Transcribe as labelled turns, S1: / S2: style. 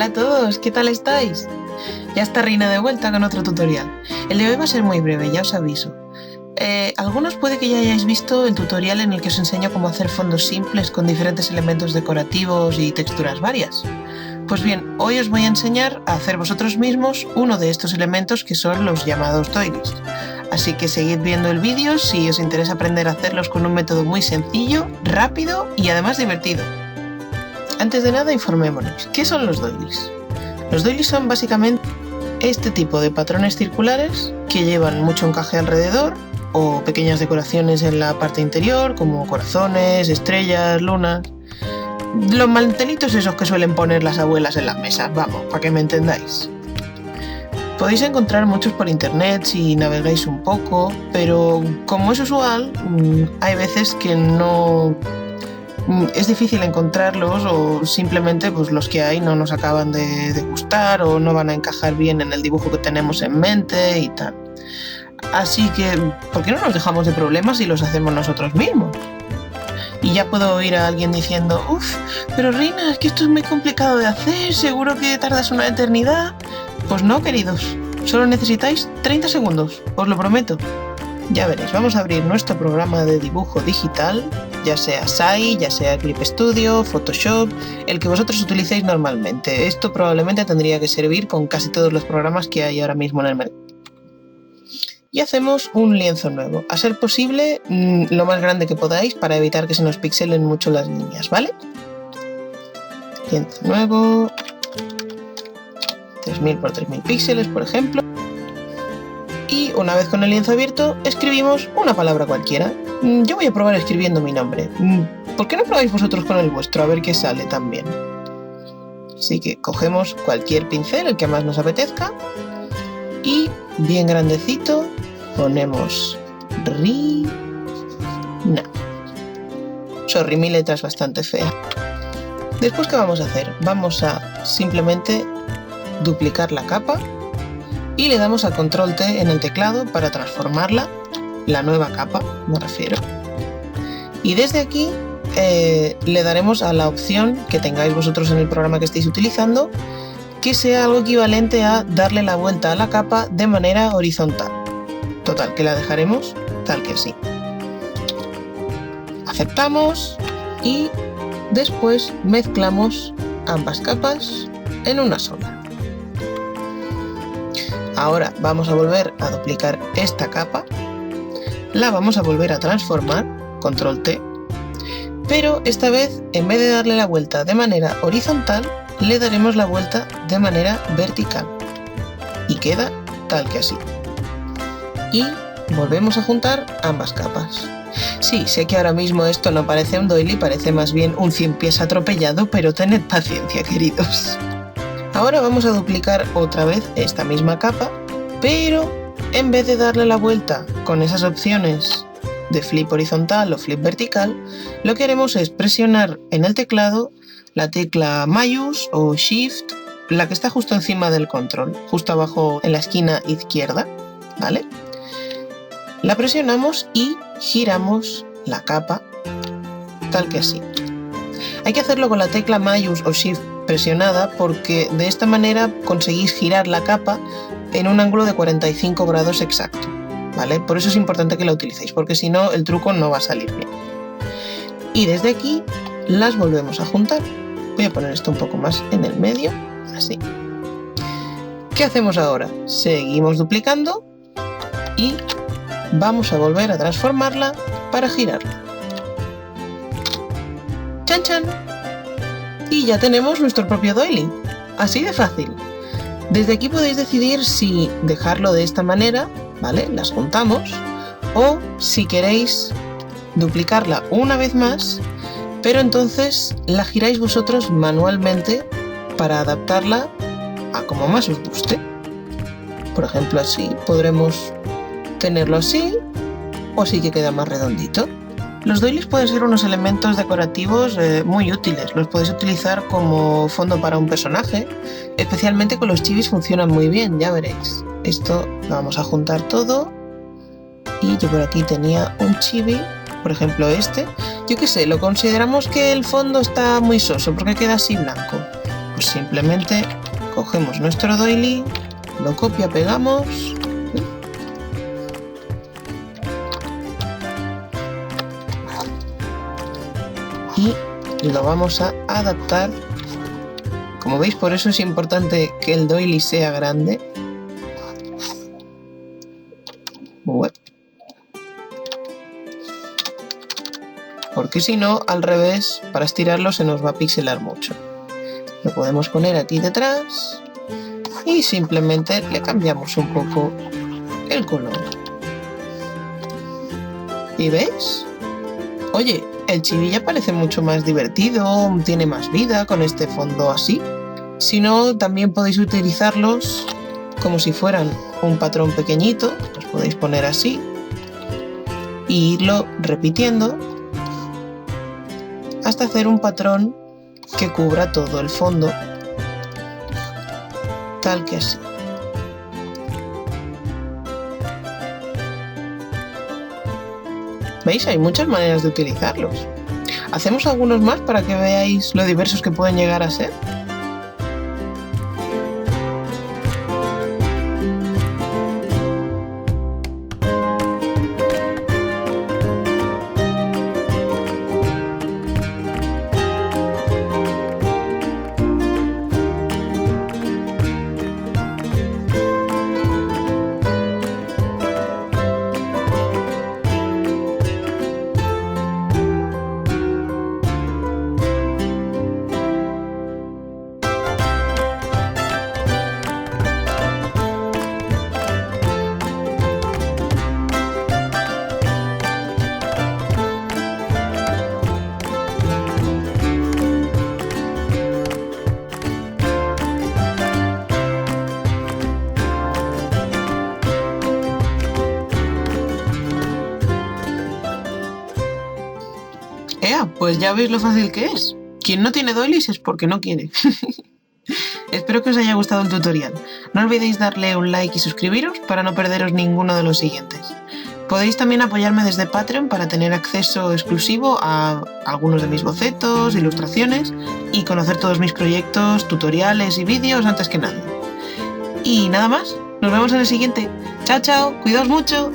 S1: Hola a todos, ¿qué tal estáis? Ya está Rina de vuelta con otro tutorial. El de hoy va a ser muy breve, ya os aviso. Algunos puede que ya hayáis visto el tutorial en el que os enseño cómo hacer fondos simples con diferentes elementos decorativos y texturas varias. Pues bien, hoy os voy a enseñar a hacer vosotros mismos uno de estos elementos que son los llamados doilies. Así que seguid viendo el vídeo si os interesa aprender a hacerlos con un método muy sencillo, rápido y además divertido. Antes de nada, informémonos. ¿Qué son los doilies? Los doilies son básicamente este tipo de patrones circulares que llevan mucho encaje alrededor o pequeñas decoraciones en la parte interior como corazones, estrellas, lunas. Los mantelitos esos que suelen poner las abuelas en las mesas, vamos, para que me entendáis. Podéis encontrar muchos por internet si navegáis un poco, pero como es usual, hay veces que no es difícil encontrarlos o simplemente pues, los que hay no nos acaban de gustar o no van a encajar bien en el dibujo que tenemos en mente y tal. Así que, ¿por qué no nos dejamos de problemas y los hacemos nosotros mismos? Y ya puedo oír a alguien diciendo, uff, pero Rina, es que esto es muy complicado de hacer, seguro que tardas una eternidad. Pues no, queridos, solo necesitáis 30 segundos, os lo prometo. Ya veréis, vamos a abrir nuestro programa de dibujo digital, ya sea SAI, ya sea Clip Studio, Photoshop, el que vosotros utilicéis normalmente. Esto probablemente tendría que servir con casi todos los programas que hay ahora mismo en el mercado. Y hacemos un lienzo nuevo, a ser posible lo más grande que podáis para evitar que se nos pixelen mucho las líneas, ¿vale? Lienzo nuevo, 3000 por 3000 píxeles, por ejemplo. Y una vez con el lienzo abierto, escribimos una palabra cualquiera. Yo voy a probar escribiendo mi nombre. ¿Por qué no probáis vosotros con el vuestro? A ver qué sale también. Así que cogemos cualquier pincel, el que más nos apetezca. Y bien grandecito, ponemos Rina. Sorry, mi letra es bastante fea. Después, ¿qué vamos a hacer? Vamos a simplemente duplicar la capa. Y le damos a Control T en el teclado para transformarla, la nueva capa, me refiero. Y desde aquí le daremos a la opción que tengáis vosotros en el programa que estéis utilizando, que sea algo equivalente a darle la vuelta a la capa de manera horizontal. Total, que la dejaremos tal que así. Aceptamos y después mezclamos ambas capas en una sola. Ahora vamos a volver a duplicar esta capa, la vamos a volver a transformar, Control T, pero esta vez en vez de darle la vuelta de manera horizontal, le daremos la vuelta de manera vertical y queda tal que así. Y volvemos a juntar ambas capas. Sí, sé que ahora mismo esto no parece un doily, parece más bien un 100 pies atropellado, pero tened paciencia, queridos. Ahora vamos a duplicar otra vez esta misma capa, pero en vez de darle la vuelta con esas opciones de flip horizontal o flip vertical, lo que haremos es presionar en el teclado la tecla Mayús o Shift, la que está justo encima del control, justo abajo en la esquina izquierda, ¿vale? La presionamos y giramos la capa tal que así. Hay que hacerlo con la tecla Mayús o Shift presionada porque de esta manera conseguís girar la capa en un ángulo de 45 grados exacto, ¿vale? Por eso es importante que la utilicéis, porque si no el truco no va a salir bien. Y desde aquí las volvemos a juntar. Voy a poner esto un poco más en el medio, así. ¿Qué hacemos ahora? Seguimos duplicando y vamos a volver a transformarla para girarla. ¡Chan, chan! Y ya tenemos nuestro propio doily, así de fácil. Desde aquí podéis decidir si dejarlo de esta manera, ¿vale? Las juntamos, o si queréis duplicarla una vez más, pero entonces la giráis vosotros manualmente para adaptarla a como más os guste. Por ejemplo, así podremos tenerlo así, o sí que queda más redondito. Los doilies pueden ser unos elementos decorativos muy útiles. Los podéis utilizar como fondo para un personaje. Especialmente con los chibis funcionan muy bien, ya veréis. Esto lo vamos a juntar todo. Y yo por aquí tenía un chibi, por ejemplo este. Yo qué sé, lo consideramos que el fondo está muy soso porque queda así blanco. Pues simplemente cogemos nuestro doily, lo pegamos y lo vamos a adaptar. Como veis, por eso es importante que el doily sea grande. Porque si no, al revés, para estirarlo se nos va a pixelar mucho. Lo podemos poner aquí detrás y simplemente le cambiamos un poco el color. ¿Y veis? Oye, el chibi ya parece mucho más divertido, tiene más vida con este fondo así. Si no, también podéis utilizarlos como si fueran un patrón pequeñito. Los podéis poner así e irlo repitiendo hasta hacer un patrón que cubra todo el fondo, tal que así. ¿Veis? Hay muchas maneras de utilizarlos. ¿Hacemos algunos más para que veáis lo diversos que pueden llegar a ser? Pues ya veis lo fácil que es. Quien no tiene doilies es porque no quiere. Espero que os haya gustado el tutorial. No olvidéis darle un like y suscribiros para no perderos ninguno de los siguientes. Podéis también apoyarme desde Patreon para tener acceso exclusivo a algunos de mis bocetos, ilustraciones y conocer todos mis proyectos, tutoriales y vídeos antes que nadie. Y nada más, nos vemos en el siguiente. Chao, chao, cuidaos mucho.